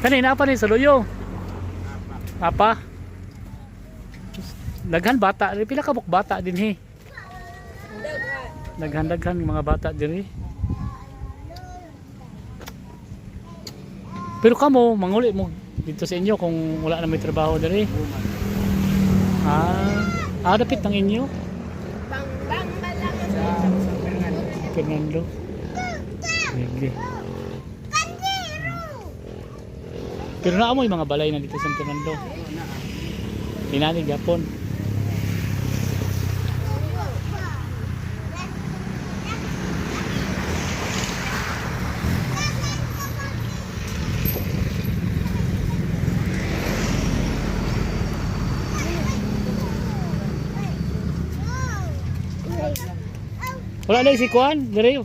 Kanina pa ni sa luyo. Apa? Daghan bata, pila ka buk bata din he. Daghan mga bata diri. Pero kamo manguli mo dito sa inyo kung wala na may trabaho diri. Dapit ng inyo. Bang malang Sa Fernando. Sige. Pero naamoy mga balay na dito sa Fernando. Dinani gapon. Wala na si Kuan, diri.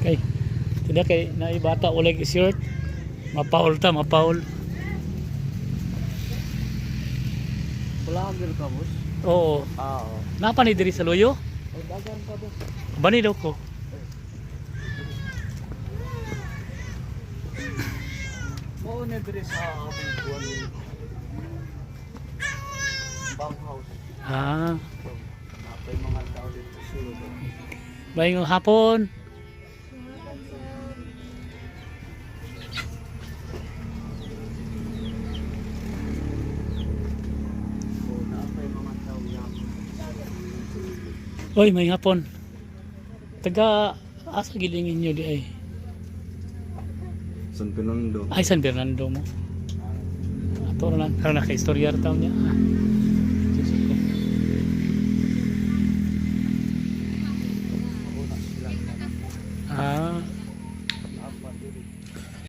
Okay. Tidak kay naibata ulag shirt. Mapaul ta, mapaul. Wala kang ka, boss? Oo. Oo. Napa ni diri sa loyo? Ay, dagan ka, boss. Bani daw ko. Oo, na-dress sa aking buwan yung bank house. Napay mga tao dito sulod. Bayong hapon. Oo, napay mga tao yan. Oy, may hapon. Taga asa gilingin niyo di ay. San Fernando. Ay San Fernando mo. Ato na lang, karon na kay istorya taon niya.